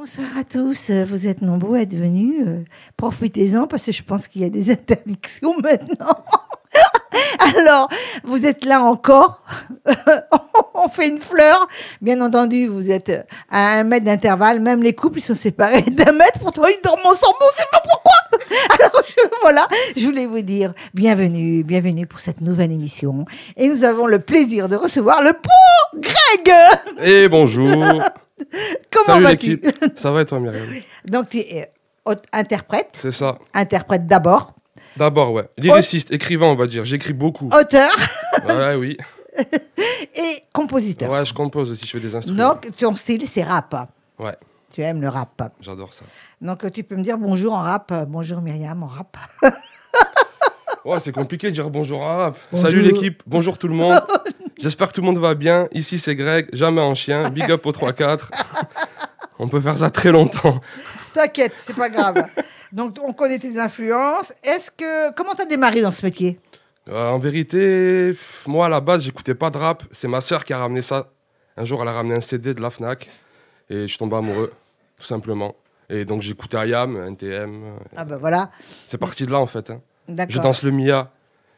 Bonsoir à tous. Vous êtes nombreux à être venus. Profitez-en parce que je pense qu'il y a des interdictions maintenant. Alors, vous êtes là encore. On fait une fleur. Bien entendu, vous êtes à 1 mètre d'intervalle. Même les couples, ils sont séparés d'1 mètre. Pourtant, ils dorment ensemble. On ne sait pas pourquoi. Alors, voilà, je voulais vous dire bienvenue pour cette nouvelle émission. Et nous avons le plaisir de recevoir le beau Greg. Et bonjour. Comment Salut vas-tu? l'équipe. Ça va et toi, Myriam? Donc, tu es interprète. C'est ça. Interprète d'abord. D'abord, ouais. Lyriciste, écrivain, on va dire. J'écris beaucoup. Auteur. Ouais, oui. Et compositeur. Ouais, je compose aussi, je fais des instruments. Donc, ton style, c'est rap. Ouais, Tu aimes le rap. j'adore ça. Donc, tu peux me dire bonjour en rap. Bonjour Myriam en rap. Ouais, c'est compliqué de dire bonjour en rap. Bonjour. Salut l'équipe, bonjour tout le monde. J'espère que tout le monde va bien. Ici, c'est Greg, jamais en chien. Big up au 3-4. On peut faire ça très longtemps. T'inquiète, c'est pas grave. Donc, on connaît tes influences. Comment t'as démarré dans ce métier? En vérité, moi, à la base, j'écoutais pas de rap. C'est ma sœur qui a ramené ça. Un jour, elle a ramené un CD de la Fnac. Et je suis tombé amoureux, tout simplement. Et donc, j'écoutais IAM, NTM. Ah ben voilà. C'est parti de là, en fait. Hein. D'accord. Je danse le Mia.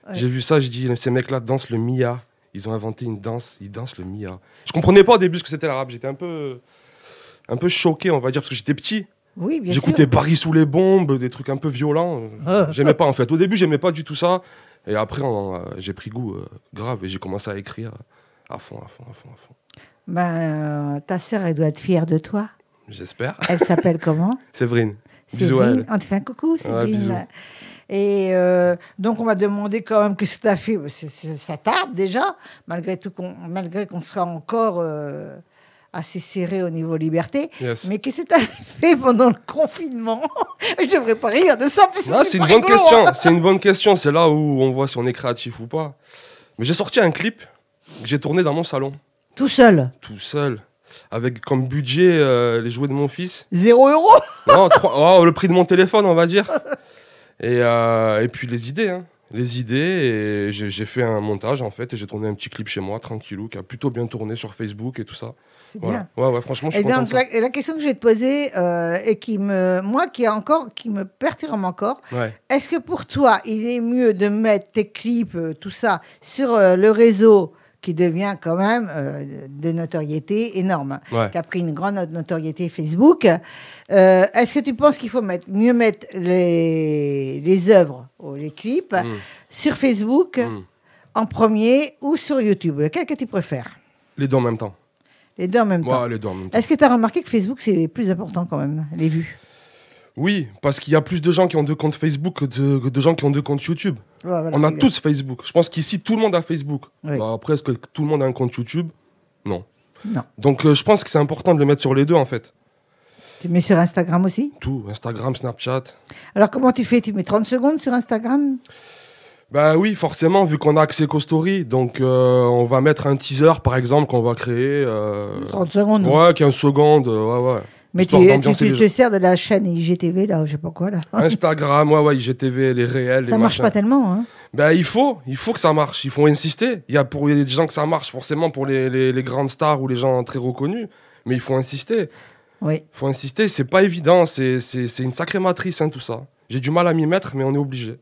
Ouais. J'ai vu ça, je dis, ces mecs-là dansent le Mia. Ils ont inventé une danse, ils dansent le Mia. Je comprenais pas au début ce que c'était le rap. J'étais un peu choqué, on va dire, parce que j'étais petit. Oui, bien sûr. J'écoutais Paris sous les bombes, des trucs un peu violents. J'aimais pas, en fait. Au début, j'aimais pas du tout ça. Et après, j'ai pris goût grave et j'ai commencé à écrire à fond. Ta sœur, elle doit être fière de toi. J'espère. Elle s'appelle comment? Séverine. Bisous à Séverine. elle. On te fait un coucou, Séverine. bisous. Et donc, on va demander quand même qu'est-ce que tu as fait. Ça tarde déjà, malgré qu'on sera encore assez serré au niveau liberté. Yes. Mais qu'est-ce que tu as fait pendant le confinement? Je ne devrais pas rire de ça, parce que Ah, c'est une pas bonne rigolo, question. hein. C'est une bonne question. C'est là où on voit si on est créatif ou pas. Mais j'ai sorti un clip que j'ai tourné dans mon salon, Tout seul. tout seul, avec comme budget les jouets de mon fils. 0 €. Non, le prix de mon téléphone, on va dire. Et puis les idées, hein. Les idées, et j'ai fait un montage en fait, et j'ai tourné un petit clip chez moi, tranquillou, qui a plutôt bien tourné sur Facebook et tout ça. C'est Voilà. bien. Ouais, franchement, je suis Et content donc, de ça. la question que je vais te poser, et qui me perturbe encore, Ouais. est-ce que pour toi, il est mieux de mettre tes clips, tout ça, sur le réseau qui devient quand même de notoriété énorme, Ouais. qui a pris une grande notoriété Facebook. Est-ce que tu penses qu'il faut mieux mettre les œuvres ou les clips sur Facebook en premier ou sur YouTube? Lequel que tu préfères? Les deux en même temps. Les deux en même temps. Ouais, les deux en même temps. Est-ce que tu as remarqué que Facebook, c'est plus important quand même, les vues? Oui, parce qu'il y a plus de gens qui ont 2 comptes Facebook que de gens qui ont 2 comptes YouTube. Ouais, voilà, On a regarde. tous Facebook. Je pense qu'ici, tout le monde a Facebook. Oui. Bah, après, est-ce que tout le monde a un compte YouTube? Non. Non. Donc, je pense que c'est important de le mettre sur les deux, en fait. Tu mets sur Instagram aussi? Tout, Instagram, Snapchat. Alors, comment tu fais? Tu mets 30 secondes sur Instagram? Bah oui, forcément, vu qu'on a accès qu'aux stories. Donc, on va mettre un teaser, par exemple, qu'on va créer. 30 secondes. Ouais, 15 secondes. Ouais. Mais Histoire d'ambiancer les tu te sers de la chaîne IGTV, là, je sais pas quoi, là. Instagram, ouais, IGTV, les réels, Ça les marche machins. pas tellement, hein. Ben, il faut que ça marche. Il faut insister. Il y a des gens que ça marche forcément pour les grandes stars ou les gens très reconnus. Mais il faut insister. Oui. Il faut insister. C'est pas évident. C'est une sacrée matrice, hein, tout ça. J'ai du mal à m'y mettre, mais on est obligé.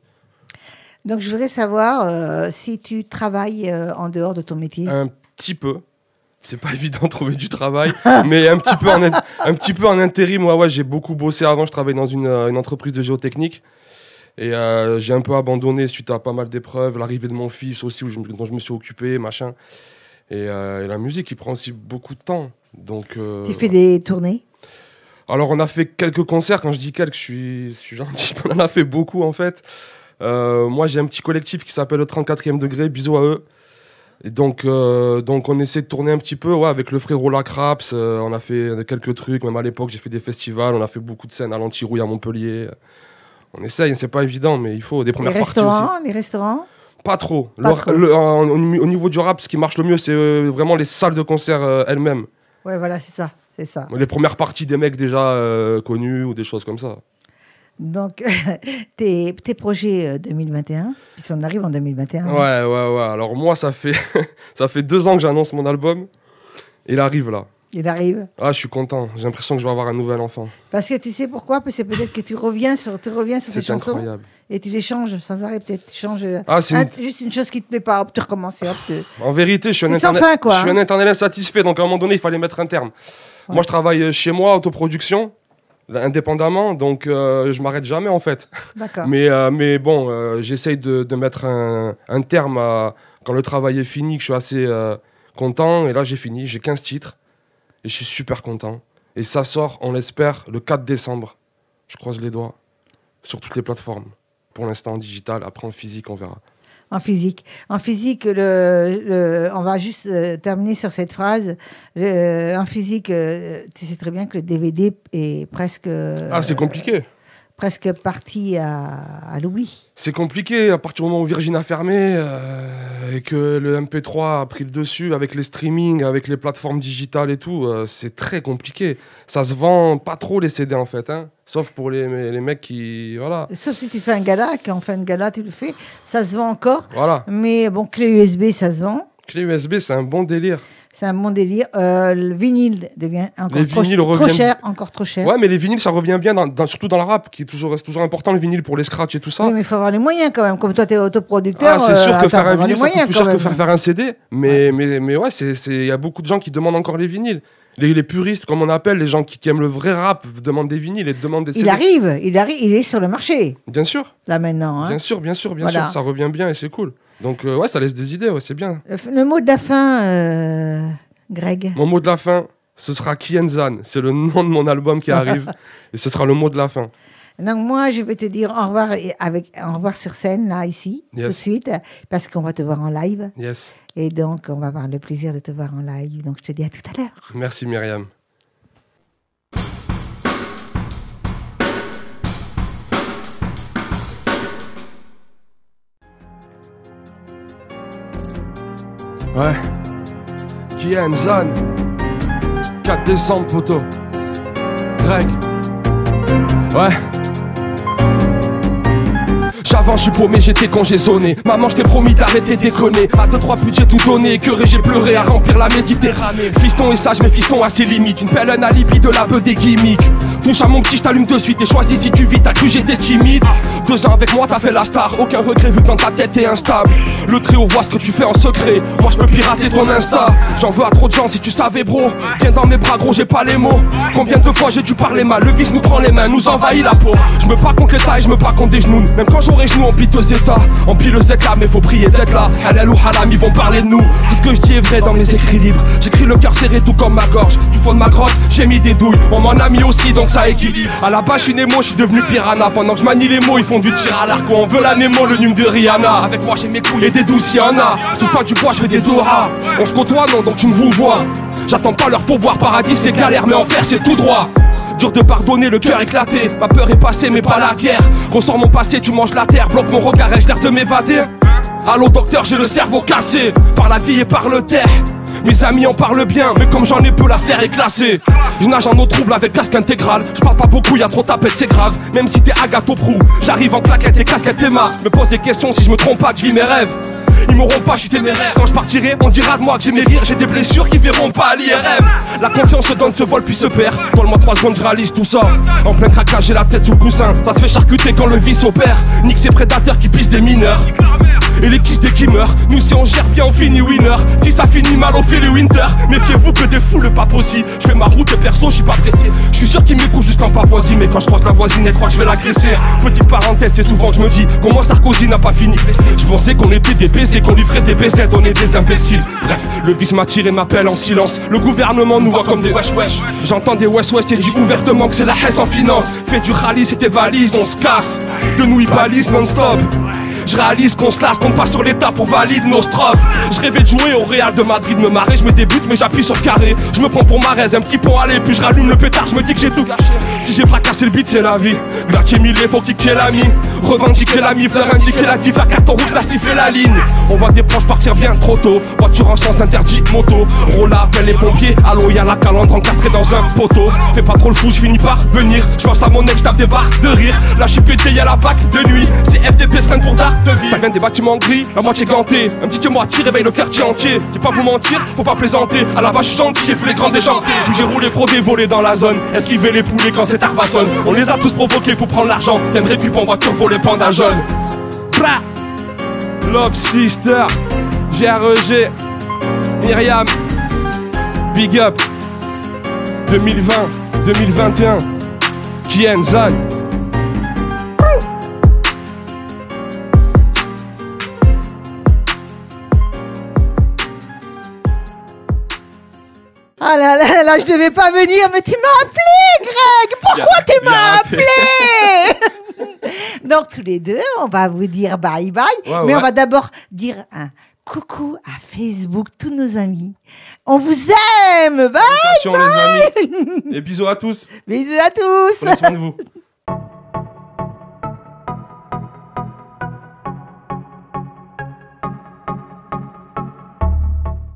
Donc, je voudrais savoir si tu travailles en dehors de ton métier. Un petit peu. C'est pas évident de trouver du travail, mais un petit peu en intérim. Ouais, j'ai beaucoup bossé avant. Je travaillais dans une entreprise de géotechnique. Et j'ai un peu abandonné suite à pas mal d'épreuves, l'arrivée de mon fils aussi, dont je me suis occupé, machin. Et la musique, il prend aussi beaucoup de temps. Donc, Tu fais des tournées? alors, on a fait quelques concerts. Quand je dis quelques, je suis gentil. On en a fait beaucoup, en fait. Moi, j'ai un petit collectif qui s'appelle le 34e degré. Bisous à eux. Et donc, on essaie de tourner un petit peu, ouais, avec le frérot Lacraps. On a fait quelques trucs. Même à l'époque, j'ai fait des festivals. On a fait beaucoup de scènes à l'Antirouille, à Montpellier. On essaye, c'est pas évident, mais il faut des premières parties aussi. Les restaurants? Pas trop. Pas trop. Au niveau du rap, ce qui marche le mieux, c'est vraiment les salles de concert elles-mêmes. Ouais, voilà, c'est ça. C'est ça. Les premières parties des mecs déjà connus ou des choses comme ça. Donc, tes projets 2021, puisqu'on arrive en 2021. Ouais. Alors moi, ça fait 2 ans que j'annonce mon album. Il arrive là. Il arrive. Ah, je suis content. J'ai l'impression que je vais avoir un nouvel enfant. Parce que tu sais pourquoi? Parce que peut-être que tu reviens sur ces chansons. Incroyable. Et tu les changes sans arrêt, peut-être. Tu changes juste une chose qui te plaît pas, hop, tu recommences. En vérité, je suis un éternel insatisfait. Donc à un moment donné, il fallait mettre un terme. Ouais. Moi, je travaille chez moi, autoproduction, indépendamment. Donc je m'arrête jamais, en fait. D'accord. Mais bon, j'essaye de mettre un terme quand le travail est fini, que je suis assez content. Et là, j'ai fini. J'ai 15 titres. Et je suis super content. Et ça sort, on l'espère, le 4 décembre. Je croise les doigts. Sur toutes les plateformes. Pour l'instant en digital, après en physique, on verra. En physique, on va juste terminer sur cette phrase. En physique, tu sais très bien que le DVD est presque... c'est compliqué. Presque parti à l'oubli. C'est compliqué à partir du moment où Virgin a fermé et que le MP3 a pris le dessus avec les streamings, avec les plateformes digitales et tout. C'est très compliqué. Ça se vend pas trop les CD en fait, hein. Sauf pour les mecs qui... Voilà. Sauf si tu fais un gala, quand on fait un gala, tu le fais. Ça se vend encore. Voilà. Mais bon, clé USB, ça se vend. Clé USB, c'est un bon délire. C'est un bon délire. Le vinyle devient encore trop cher. Ouais, mais les vinyles, ça revient bien, surtout dans le rap, qui reste toujours important, le vinyle pour les scratchs et tout ça. Oui, mais il faut avoir les moyens quand même. Comme toi, tu es autoproducteur. C'est sûr que faire un vinyle, c'est plus cher que faire un CD. Mais ouais, il y a beaucoup de gens qui demandent encore les vinyles. Les puristes, comme on appelle, les gens qui aiment le vrai rap, demandent des vinyles et demandent des CD. Il est sur le marché. Bien sûr. Là maintenant. Bien sûr. Ça revient bien et c'est cool. Donc, ouais, ça laisse des idées, ouais, c'est bien. Le mot de la fin, Greg. Mon mot de la fin, ce sera Kienzan. C'est le nom de mon album qui arrive. Et ce sera le mot de la fin. Donc, moi, je vais te dire au revoir sur scène, là, ici, tout de suite, parce qu'on va te voir en live. Yes. Et donc, on va avoir le plaisir de te voir en live. Donc, je te dis à tout à l'heure. Merci, Myriam. Ouais. Kienzan. 4 décembre, poteau. Greg. Ouais. J'avance, je suis paumé, j'étais congésonné. Maman, je t'ai promis d'arrêter déconner. À 2-3 putes, j'ai tout donné. Que j'ai pleuré à remplir la Méditerranée. Fiston est sage, mais fiston a ses limites. Une pelle, un alibi de la beuh des gimmicks. Touche à mon petit, je t'allume de suite. Et choisis si tu vis, t'as cru j'étais timide. 2 ans avec moi, t'as fait la star. Aucun regret vu que dans ta tête t'es instable. Le trio voit ce que tu fais en secret. Moi, je peux pirater ton Insta. J'en veux à trop de gens si tu savais, bro. Viens dans mes bras, gros, j'ai pas les mots. Combien de fois j'ai dû parler mal. Le vice nous prend les mains, nous envahit la peau. Je me bats contre l'état et je me bats contre des genoux. Même quand j'aurai genoux en piteux état. En pile Z là, mais faut prier d'être là. Halal ou haram, ils vont parler de nous. Tout ce que je dis est vrai dans mes écrits libres. J'écris le cœur serré tout comme ma gorge. Du fond de ma grotte, j'ai mis des douilles. On m'en a mis aussi, donc ça équilibre. À la base, je suis Nemo, je suis devenu piranha. Pendant que je manie les mots, ils font du tir à l'arc. On veut la Nemo, le nume de Rihanna. Avec moi, j'ai mes couilles et des douces, y'en a. Touche pas du bois, je fais des doha. On se côtoie, non, donc tu me vous vois. J'attends pas l'heure pour boire, paradis c'est galère, mais enfer c'est tout droit. Dur de pardonner, le cœur éclaté. Ma peur est passée, mais pas la guerre. Ressors mon passé, tu manges la terre. Bloque mon regard, ai-je l'air de m'évader? Allô docteur, j'ai le cerveau cassé. Par la vie et par le terre. Mes amis en parlent bien, mais comme j'en ai peu, l'affaire est classée. Je nage en eau trouble avec casque intégral. Je parle pas beaucoup, y'a trop tapette, c'est grave. Même si t'es Agathe au prou, j'arrive en claquette et casquette et ma. Me pose des questions si je me trompe pas, que je vis mes rêves. Ils m'auront pas, je suis téméraire. Quand je partirai, on dira de moi que j'ai mes rires. J'ai des blessures qui verront pas à l'IRM. La confiance se donne, se vole puis se perd. Donne-moi 3 secondes, je réalise tout ça. En plein craquage, j'ai la tête sous le coussin. Ça te fait charcuter quand le vice opère. Nique ces prédateurs qui pissent des mineurs. Et les kisses des qui meurent. Nous si on gère bien on finit winner. Si ça finit mal on fait les winter. Méfiez-vous que des fous le pas possible. Je fais ma route et perso je suis pas pressé. Je suis sûr qu'ils m'écoutent jusqu'en Papouasie. Mais quand je croise la voisine elle croit que je vais l'agresser. Petite parenthèse c'est souvent que je me dis comment Sarkozy n'a pas fini. Je pensais qu'on était des PC, qu'on lui ferait des PC. On est des imbéciles. Bref le vice m'attire et m'appelle en silence. Le gouvernement nous voit comme des wesh wesh. J'entends des wesh wesh et dis ouvertement que c'est la haisse en finance. Fais du rallye c'est tes valises on se casse. De nous ils balisent non-stop. Je réalise qu'on se lasse, qu'on passe sur l'état pour valider nos strophes. Je rêvais de jouer au Real de Madrid, me marrer, je mets des buts mais j'appuie sur carré. Je me prends pour Marez, un petit pont aller, puis je rallume le pétard, je me dis que j'ai tout gâché. Si j'ai fracassé le beat, c'est la vie. Gratier mille, faut kicker l'ami. Revendiquer l'ami, fleur indiquer la diva. Carton rouge, t'as fait la ligne. On voit des proches partir bien trop tôt. Voiture en sens interdit, moto. Rola appelle les pompiers. Allô, y'a la calandre encastrée dans un poteau. Fais pas trop le fou, je finis par venir. Je pense à mon ex, je tape des barres de rire. Là, je suis pété, y'a la vague de nuit. C'est FDP se prennent pour d'art de vie. Ça vient des bâtiments gris, la moitié gantée. Un petit moitié réveille le quartier entier. J'ai pas vous mentir, faut pas plaisanter. À la base, je suis gentil, j'ai fait les grands déjantés. Puis j'ai roulé, fraudé, volé dans la zone. Esquiver les poulets quand c'est Arbason. On les a tous provoqués pour prendre l'argent. Viens de récup en voiture, voler panda jaune. Bra Love Sister, GREG, Myriam, Big Up, 2020, 2021, Kien Zan. Ah là là là, je devais pas venir, mais tu m'as appelé, Greg. Pourquoi tu m'as appelé? Donc tous les deux, on va vous dire bye bye, mais on va d'abord dire un coucou à Facebook, tous nos amis. On vous aime, bye bye. Les amis. Et bisous à tous. Bisous à tous. Prenez soin de vous.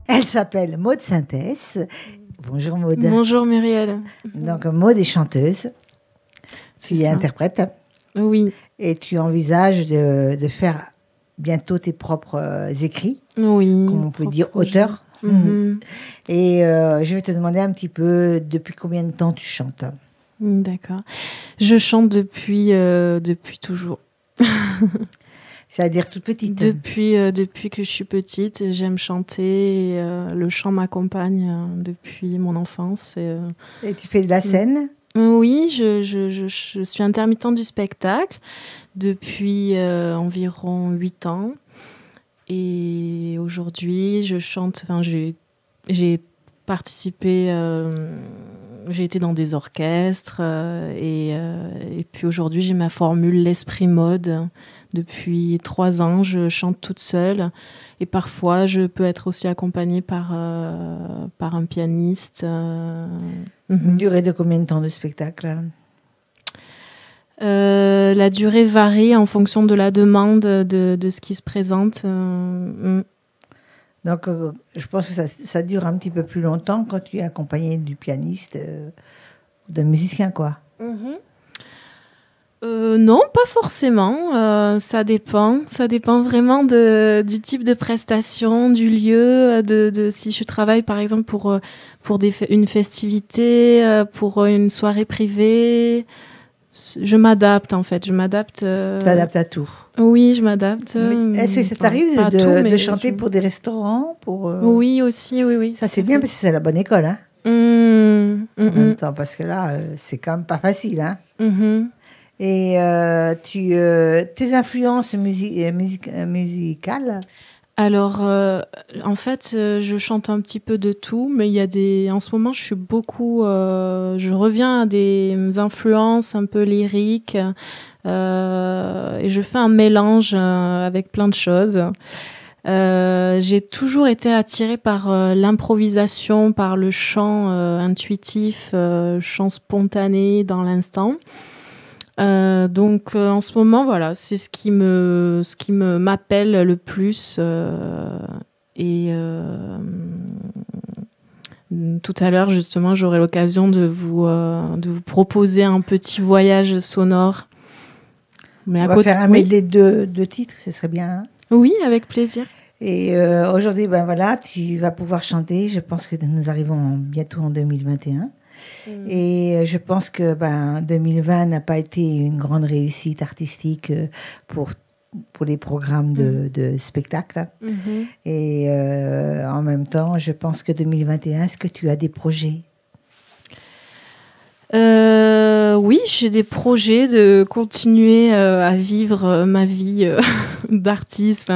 Elle s'appelle Maud Synthès. Bonjour Maud. Bonjour Muriel. Donc Maud est chanteuse, tu es interprète. Oui. Et tu envisages de faire bientôt tes propres écrits. Oui. Comme on peut dire auteur. Et je vais te demander un petit peu depuis combien de temps tu chantes. D'accord. Je chante depuis toujours. C'est-à-dire toute petite. Depuis que je suis petite, j'aime chanter. Et, le chant m'accompagne depuis mon enfance. Et tu fais de la scène? Oui, je suis intermittente du spectacle depuis environ 8 ans. Et aujourd'hui, je chante. Enfin, j'ai participé. J'ai été dans des orchestres. Et puis aujourd'hui, j'ai ma formule L'Esprit Mode. Depuis 3 ans, je chante toute seule et parfois je peux être aussi accompagnée par un pianiste. Une durée de combien de temps de spectacle? La durée varie en fonction de la demande de ce qui se présente. Donc je pense que ça dure un petit peu plus longtemps quand tu es accompagnée du pianiste ou d'un musicien, quoi. Non, pas forcément. Ça dépend. Ça dépend vraiment du type de prestation, du lieu, de si je travaille par exemple pour une festivité, pour une soirée privée. Je m'adapte en fait. Je m'adapte. Tu t'adaptes à tout. Oui, je m'adapte. Est-ce que ça t'arrive de chanter pour des restaurants Oui, aussi, oui. Ça c'est bien parce que c'est la bonne école, hein. En même temps, parce que là, c'est quand même pas facile, hein. Et tes influences musicales? Alors, en fait, je chante un petit peu de tout, mais il y a en ce moment, je suis beaucoup... je reviens à des influences un peu lyriques et je fais un mélange avec plein de choses. J'ai toujours été attirée par l'improvisation, par le chant intuitif, chant spontané dans l'instant. Donc en ce moment, voilà, c'est ce qui m'appelle le plus. Et tout à l'heure, justement, j'aurai l'occasion de vous proposer un petit voyage sonore. Mais on va faire un medley de titres, ce serait bien. Hein? Oui, avec plaisir. Et aujourd'hui, ben voilà, tu vas pouvoir chanter. Je pense que nous arrivons bientôt en 2021. Et je pense que 2020 n'a pas été une grande réussite artistique pour les programmes de spectacle. Et en même temps, je pense que 2021, est-ce que tu as des projets? Oui, j'ai des projets de continuer à vivre ma vie d'artiste,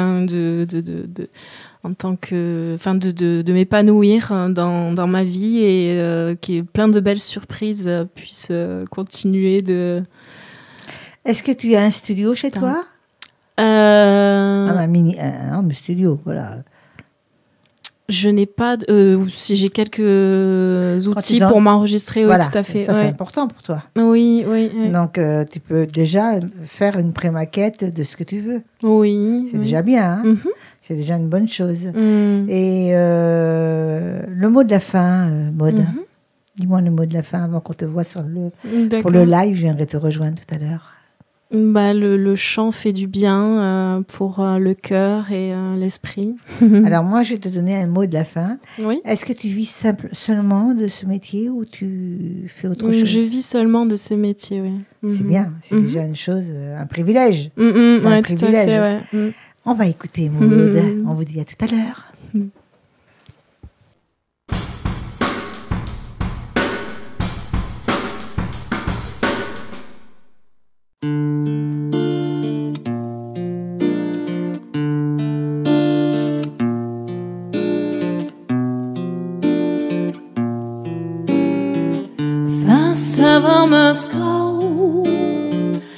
en tant que, de m'épanouir dans ma vie et que plein de belles surprises puissent continuer de... Est-ce que tu as un studio chez toi? Un studio, voilà. Je n'ai pas. Si j'ai quelques outils pour m'enregistrer, voilà, oui, tout à fait. Ça, c'est important pour toi. Oui. Donc, tu peux déjà faire une pré-maquette de ce que tu veux. Oui. C'est déjà bien. Hein. C'est déjà une bonne chose. Et le mot de la fin, Maud. Dis-moi le mot de la fin avant qu'on te voit pour le live. Je viendrai te rejoindre tout à l'heure. Le chant fait du bien pour le cœur et l'esprit. Alors moi, je vais te donner un mot de la fin. Oui. Est-ce que tu vis seulement de ce métier ou tu fais autre chose? Je vis seulement de ce métier, oui. C'est bien, c'est déjà une chose, un privilège. C'est un privilège. Tout à fait, On va écouter Maud. On vous dit à tout à l'heure. Ever must go.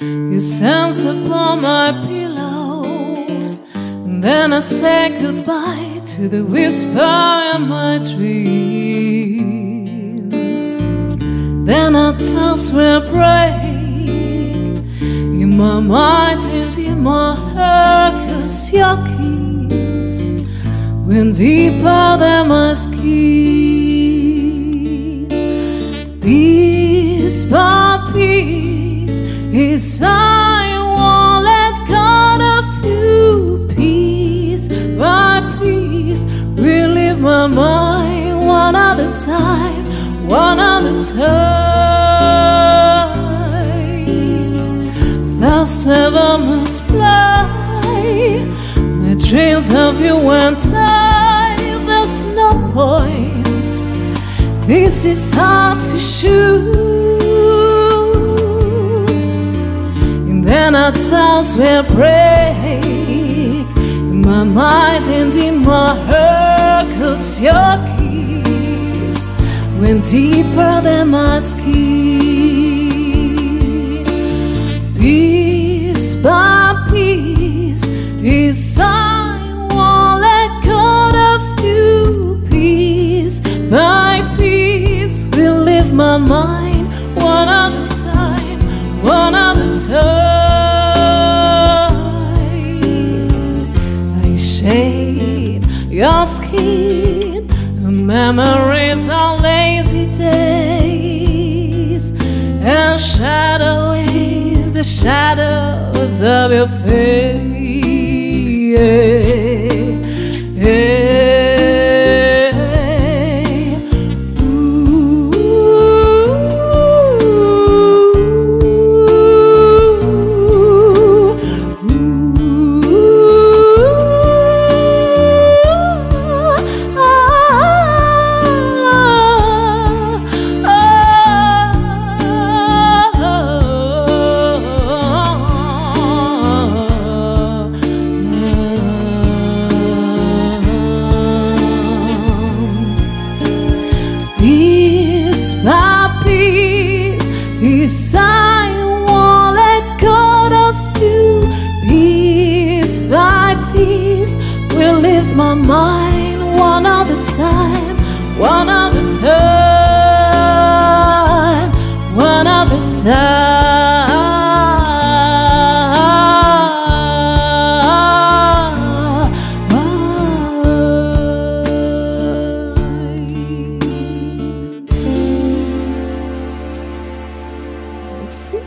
You sense upon my pillow, and then I say goodbye to the whisper in my dreams. Then our tongues will break in my mind and in my heart, 'cause your kiss went deeper than my skin. Piece by piece, is I won't let go of you. Piece by piece, relive my mind one at a time, one at a time. Thus ever must fly, my dreams of you won't die. There's no point. This is hard to choose, and then our tongues will break in my mind and in my heart, 'cause your kiss went deeper than my skin. Piece by piece, is I won't let go of you. Piece by peace will live my mind one at a time, one at a time. I shade your skin, and memories of lazy days, and shadow away the shadows of your face. My mind one at a time, one at a time, one at a time. Merci.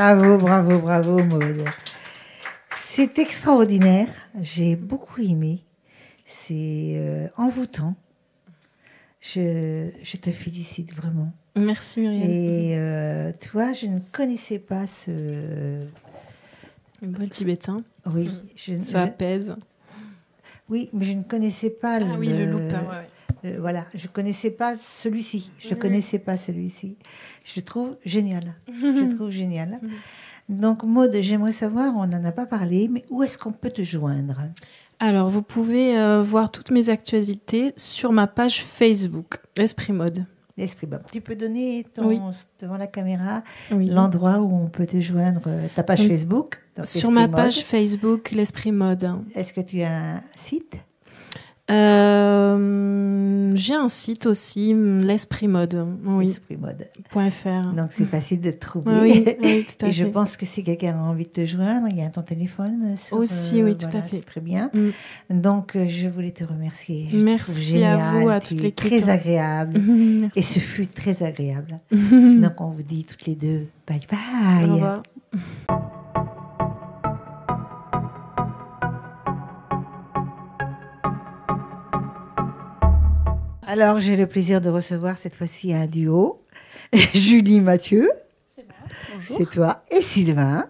Bravo, bravo, bravo, Maud. C'est extraordinaire. J'ai beaucoup aimé. C'est envoûtant. Je te félicite vraiment. Merci Muriel. Et toi, je ne connaissais pas ce... Le bol tibétain, Oui, ça apaise. oui, mais je ne connaissais pas Ah oui, le looper, voilà, je connaissais pas celui-ci. Je ne Oui. connaissais pas celui-ci. Je le trouve génial. Je le trouve génial. Donc, Maud, j'aimerais savoir, on n'en a pas parlé, mais où est-ce qu'on peut te joindre? Alors, vous pouvez voir toutes mes actualités sur ma page Facebook, l'Esprit Mode. L'esprit Bob. Tu peux donner Oui. devant la caméra Oui. l'endroit où on peut te joindre, ta page Donc, Facebook. donc Sur Esprit ma Mode. page Facebook, l'Esprit Mode. Est-ce que tu as un site? J'ai un site aussi, l'Esprit Mode, oui, Esprit Mode. .fr. Donc c'est facile de te trouver. Oui, oui, tout à Et je fait. pense que si quelqu'un a envie de te joindre, il y a ton téléphone. Aussi, oui, tout à fait. C'est très bien. Mm. Donc je voulais te remercier. Je te Merci trouve génial. à vous, à Tu toute es l'équipe. très agréable. Merci. Et ce fut très agréable. Donc on vous dit toutes les deux bye bye. Au revoir. Alors, j'ai le plaisir de recevoir cette fois-ci un duo. Julie Mathieu, c'est toi, et Sylvain.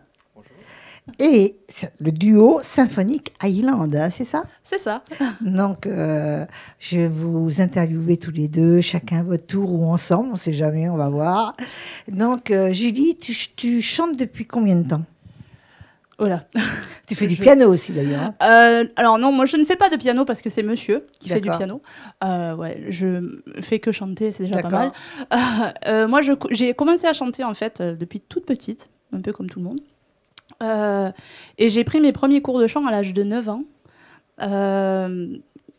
Et c'est le duo symphonique Highland, hein, c'est ça? C'est ça. Donc, je vais vous interviewer tous les deux, chacun à votre tour ou ensemble, on ne sait jamais, on va voir. Donc, Julie, tu chantes depuis combien de temps? Voilà. Tu fais du piano aussi, d'ailleurs. Alors non, moi je ne fais pas de piano parce que c'est monsieur qui fait du D'accord. piano. Ouais, je fais que chanter, c'est déjà pas mal. D'accord. Moi j'ai commencé à chanter en fait depuis toute petite, un peu comme tout le monde. Et j'ai pris mes premiers cours de chant à l'âge de 9 ans.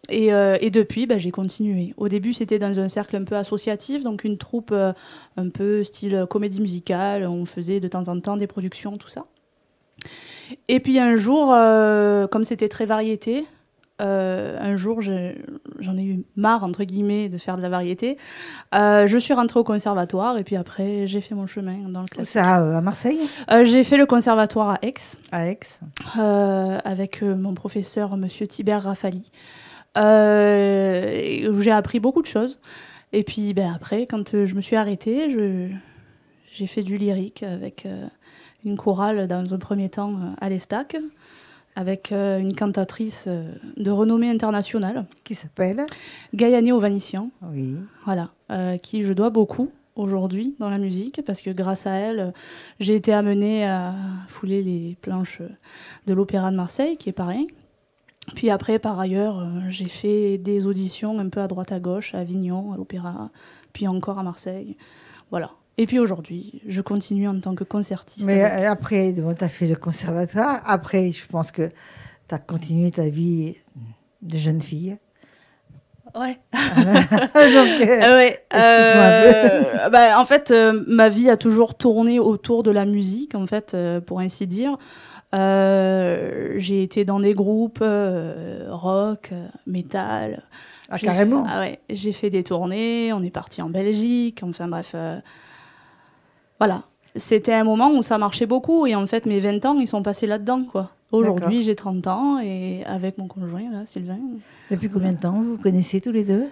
Et depuis, j'ai continué. Au début, c'était dans un cercle un peu associatif, donc une troupe un peu style comédie musicale. On faisait de temps en temps des productions, tout ça. Et puis un jour, comme c'était très variété, un jour j'en ai eu marre, entre guillemets, de faire de la variété. Je suis rentrée au conservatoire et puis après j'ai fait mon chemin dans le Où classique. ça, à Marseille? J'ai fait le conservatoire à Aix À Aix. avec mon professeur, monsieur Tibert Rafali, où j'ai appris beaucoup de choses. Et puis après, quand je me suis arrêtée, j'ai fait du lyrique avec une chorale dans un premier temps à l'Estac, avec une cantatrice de renommée internationale, Qui s'appelle? Gaïané Ovanician, Oui. voilà, qui je dois beaucoup aujourd'hui dans la musique, parce que grâce à elle, j'ai été amenée à fouler les planches de l'Opéra de Marseille, qui est pas rien. Puis après, par ailleurs, j'ai fait des auditions un peu à droite à gauche, à Avignon, à l'Opéra, puis encore à Marseille. Voilà. Et puis aujourd'hui, je continue en tant que concertiste. Mais avec- après, tu as fait le conservatoire. Après, je pense que tu as continué ta vie de jeune fille. Ouais. Donc, Ouais. explique-moi un peu. En fait, ma vie a toujours tourné autour de la musique, en fait, pour ainsi dire. J'ai été dans des groupes rock, métal. Ah, J'ai carrément. Ah ouais, j'ai fait des tournées, on est parti en Belgique, enfin bref. Voilà. C'était un moment où ça marchait beaucoup et en fait, mes 20 ans, ils sont passés là-dedans, quoi. Aujourd'hui, D'accord. j'ai 30 ans et avec mon conjoint, là, Sylvain. Depuis combien de temps vous vous connaissez tous les deux?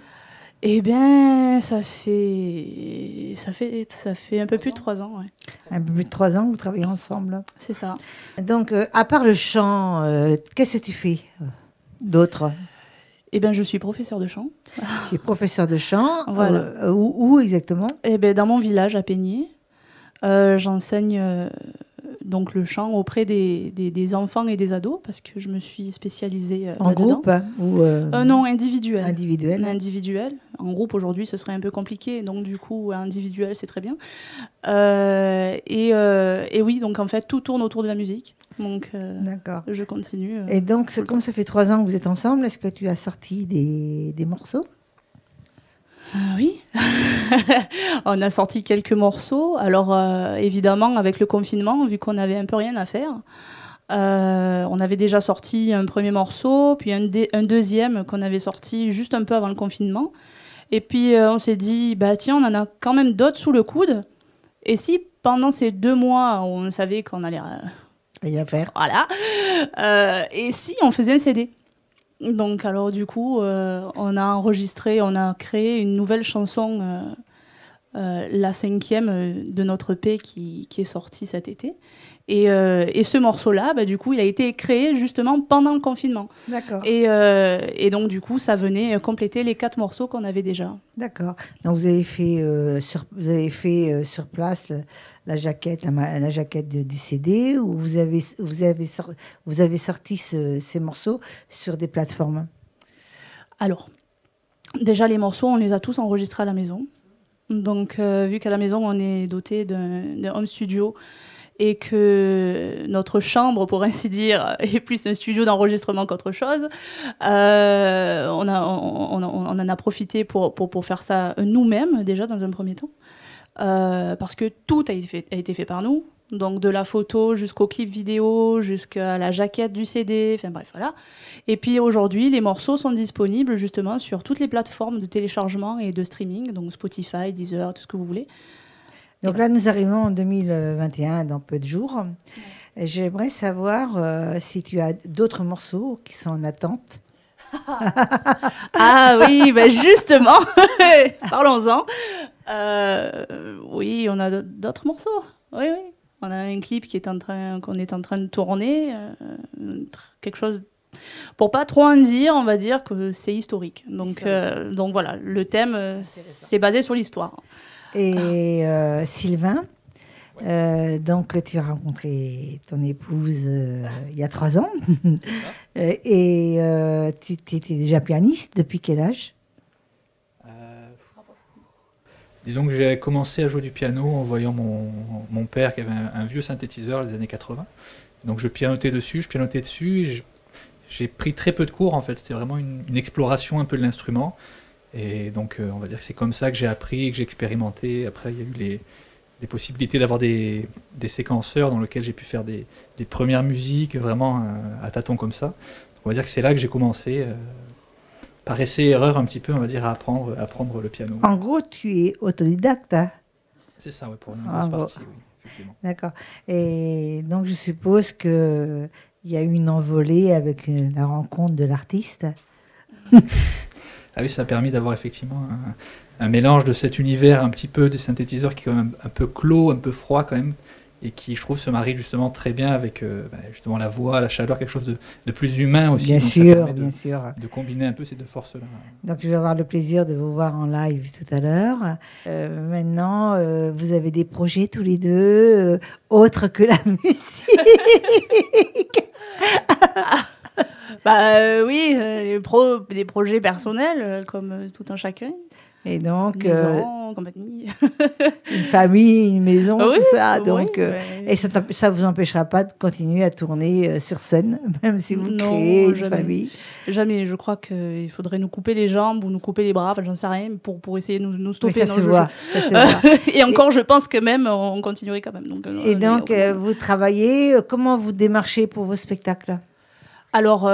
Eh bien, ça fait un peu plus de 3 ans, ouais. Un peu plus de 3 ans, vous travaillez ensemble. C'est ça. Donc, à part le chant, qu'est-ce que tu fais d'autre? Eh bien, je suis professeur de chant. Tu es professeur de chant. Voilà. Où exactement? Eh bien, dans mon village, à Peigné, j'enseigne donc le chant auprès des enfants et des ados parce que je me suis spécialisée En là-dedans. groupe hein, ou Non, individuel. individuel? Individuel. En groupe, aujourd'hui, ce serait un peu compliqué. Donc, du coup, individuel, c'est très bien. Et oui, donc en fait, tout tourne autour de la musique. Donc, D'accord. je continue. Et donc, comme ça fait 3 ans que vous êtes ensemble, est-ce que tu as sorti des morceaux? Oui. On a sorti quelques morceaux. Alors, évidemment, avec le confinement, vu qu'on n'avait un peu rien à faire, on avait déjà sorti un premier morceau, puis un deuxième qu'on avait sorti juste un peu avant le confinement. Et puis, on s'est dit, bah tiens, on en a quand même d'autres sous le coude. Et si, pendant ces 2 mois, on savait qu'on allait... Rien à faire. Voilà. Et si on faisait un CD. Donc alors du coup, on a enregistré, on a créé une nouvelle chanson, la 5e de notre EP qui est sortie cet été. Et ce morceau-là, du coup, il a été créé justement pendant le confinement. D'accord. Et donc du coup, ça venait compléter les 4 morceaux qu'on avait déjà. D'accord. Donc vous avez fait sur place la jaquette, la jaquette du CD, ou vous avez sorti ces morceaux sur des plateformes? Alors, déjà les morceaux, on les a tous enregistrés à la maison. Donc vu qu'à la maison, on est doté d'un home studio et que notre chambre, pour ainsi dire, est plus un studio d'enregistrement qu'autre chose, on en a profité pour faire ça nous-mêmes, déjà, dans un premier temps. Parce que tout a été fait par nous. Donc de la photo jusqu'au clip vidéo, jusqu'à la jaquette du CD, enfin bref, voilà. Et puis aujourd'hui, les morceaux sont disponibles justement sur toutes les plateformes de téléchargement et de streaming, donc Spotify, Deezer, tout ce que vous voulez. Donc là, nous arrivons en 2021, dans peu de jours. Et j'aimerais savoir si tu as d'autres morceaux qui sont en attente. Ah oui, justement, parlons-en. Oui, on a d'autres morceaux. Oui. On a un clip qu'on est en train de tourner, quelque chose, pour pas trop en dire, on va dire que c'est historique. Donc voilà, le thème, c'est basé sur l'histoire. Et Sylvain, donc tu as rencontré ton épouse il y a 3 ans. Et tu étais déjà pianiste depuis quel âge? Disons que j'ai commencé à jouer du piano en voyant mon père qui avait un vieux synthétiseur des années 80. Donc je pianotais dessus. Et j'ai pris très peu de cours en fait. C'était vraiment une exploration un peu de l'instrument. Et donc on va dire que c'est comme ça que j'ai appris et que j'ai expérimenté. Après il y a eu les possibilités d'avoir des séquenceurs dans lesquels j'ai pu faire des premières musiques vraiment à tâtons comme ça. Donc, on va dire que c'est là que j'ai commencé. Par essai-erreur un petit peu, on va dire, à apprendre le piano. En gros, tu es autodidacte, hein? C'est ça, oui, pour une grosse partie, oui, effectivement. D'accord. Et donc, je suppose qu'il y a eu une envolée avec la rencontre de l'artiste. Ah oui, ça a permis d'avoir effectivement un mélange de cet univers un petit peu des synthétiseurs qui est quand même un peu clos, un peu froid quand même, et qui, je trouve, se marie justement très bien avec justement la voix, la chaleur, quelque chose de plus humain aussi. Bien sûr. De combiner un peu ces deux forces-là. Donc, je vais avoir le plaisir de vous voir en live tout à l'heure. Maintenant, vous avez des projets tous les deux, autres que la musique. Oui, des projets personnels, comme tout un chacun. Et donc, maison, compagnie. Une famille, une maison, oui, tout ça. Donc, oui. Et ça ne vous empêchera pas de continuer à tourner sur scène, même si vous créez une famille. Jamais. Je crois qu'il faudrait nous couper les jambes ou nous couper les bras, enfin, j'en sais rien, pour essayer de nous stopper. Mais ça se voit. Et encore, je pense que même, on continuerait quand même. Donc, vous travaillez, comment vous démarchez pour vos spectacles? Alors,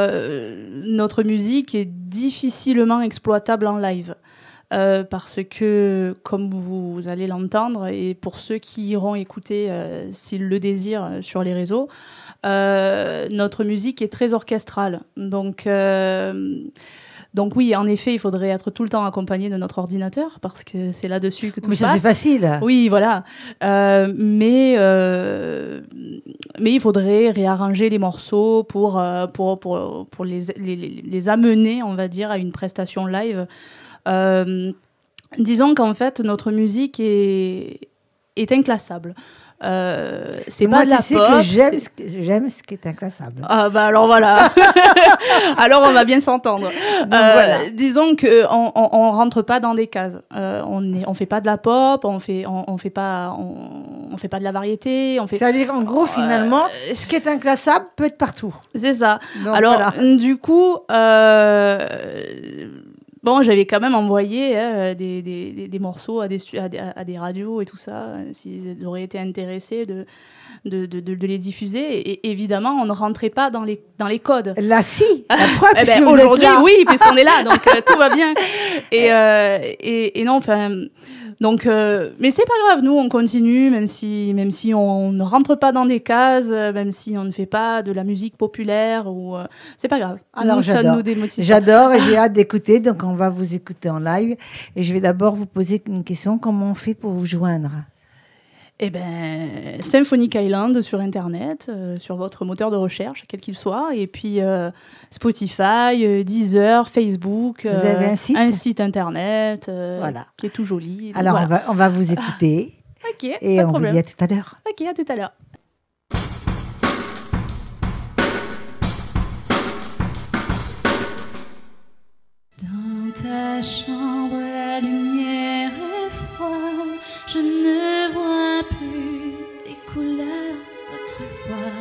notre musique est difficilement exploitable en live. Parce que, comme vous allez l'entendre, et pour ceux qui iront écouter, s'ils le désirent, sur les réseaux, notre musique est très orchestrale. Donc oui, en effet, il faudrait être tout le temps accompagné de notre ordinateur, parce que c'est là-dessus que tout se passe. Mais ça, c'est facile. Oui, voilà. Mais il faudrait réarranger les morceaux pour les amener, on va dire, à une prestation live. Disons qu'en fait, notre musique est inclassable. C'est moi, pas de la sais pop. Que j'aime ce qui est inclassable. Ah alors voilà. Alors on va bien s'entendre. Voilà. Disons que on rentre pas dans des cases. On fait pas de la pop, on fait pas de la variété. C'est-à-dire qu'en gros, finalement, ce qui est inclassable peut être partout. C'est ça. Donc, alors voilà. du coup. Bon, j'avais quand même envoyé des morceaux à des radios et tout ça, s'ils auraient été intéressés de les diffuser. Et évidemment, on ne rentrait pas dans les codes. Là, si, la preuve, Eh ben, aujourd'hui, oui, puisqu'on est là, donc tout va bien. Et non, enfin... Donc, mais c'est pas grave, nous on continue, même si on ne rentre pas dans des cases, même si on ne fait pas de la musique populaire, ou c'est pas grave. Alors nous, ça j'adore, nous démotive pas. j'adore et j'ai hâte d'écouter, donc on va vous écouter en live. Et je vais d'abord vous poser une question, comment on fait pour vous joindre? Eh ben, Symphonic Island sur Internet, sur votre moteur de recherche, quel qu'il soit, et puis Spotify, Deezer, Facebook. Vous avez un site Internet, Voilà. qui est tout joli. Alors voilà. on va vous écouter Ok, et pas de on vous problème. dit à tout à l'heure. Ok, à tout à l'heure. Dans ta chambre, la lumière est froide. Je ne vois plus les couleurs d'autrefois.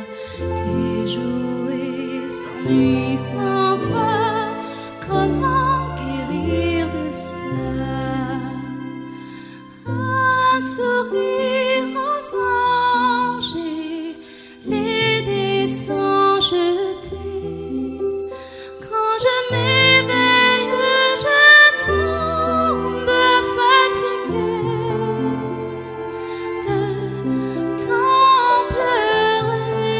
Tes jouets s'ennuient sans toi. Comment guérir de ça? Un sourire aux anges et les dés sont jetés. Quand je m'éveille, je tombe fatiguée de tant pleurer.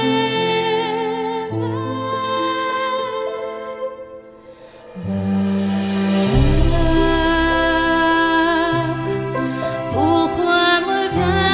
Pourquoi ne reviens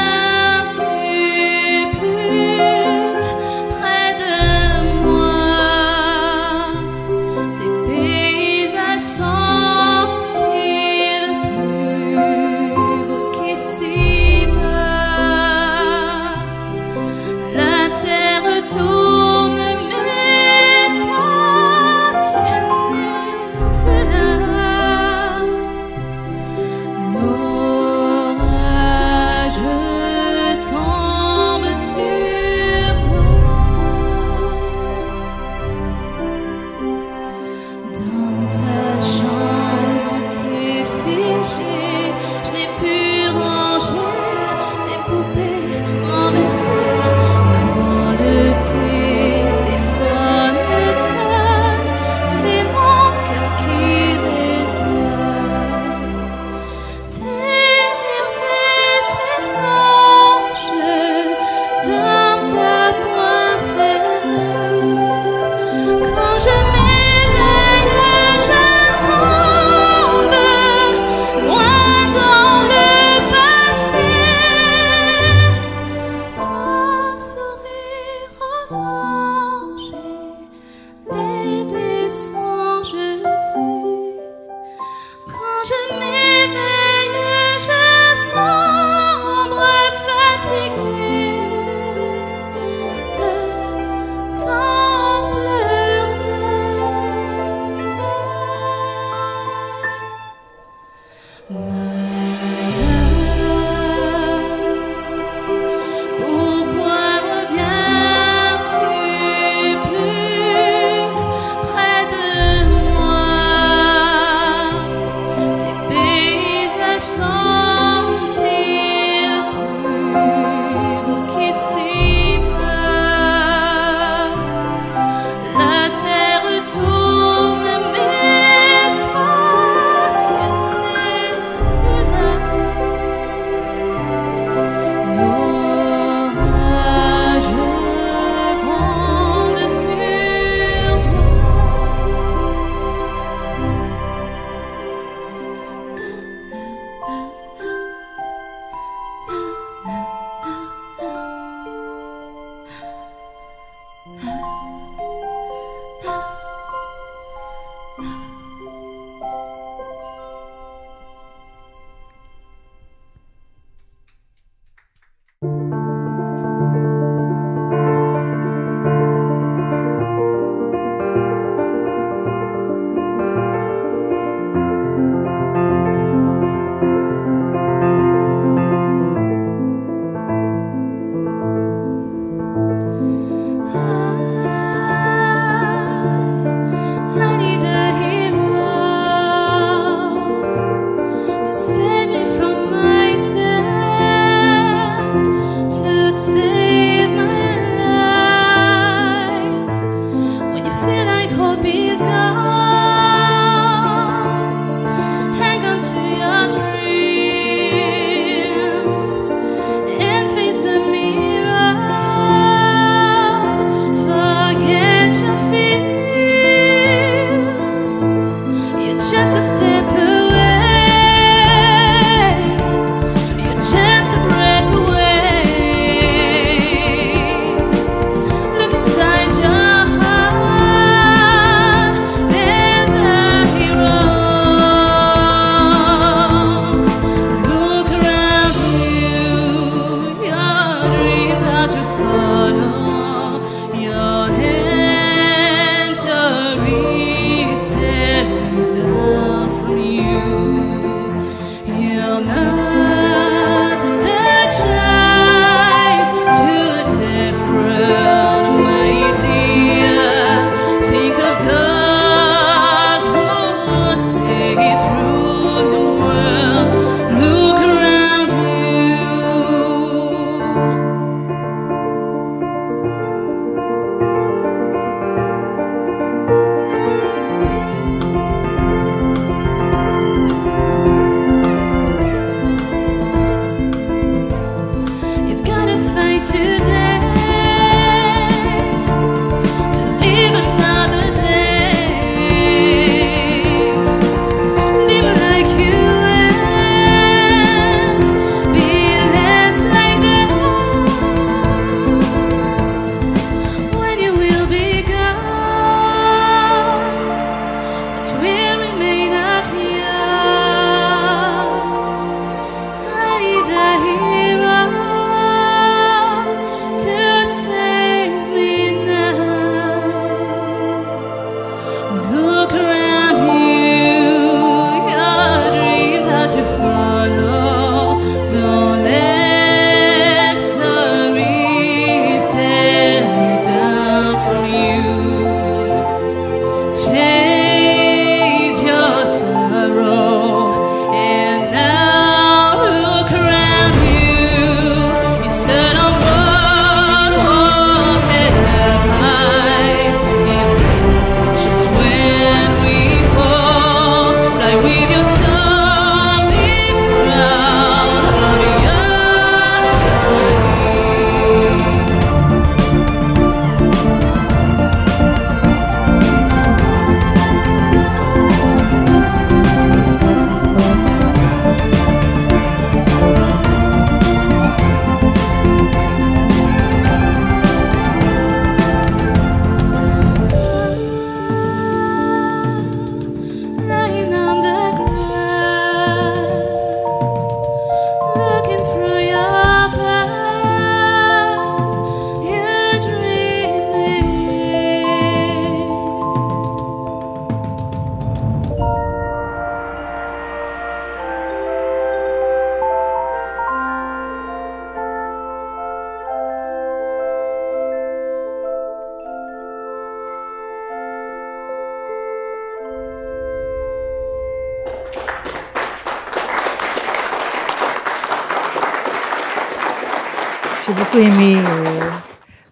J'ai beaucoup aimé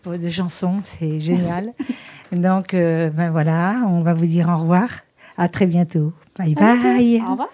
vos deux chansons, c'est génial. Donc, ben voilà, on va vous dire au revoir. À très bientôt. Bye bye. Au revoir.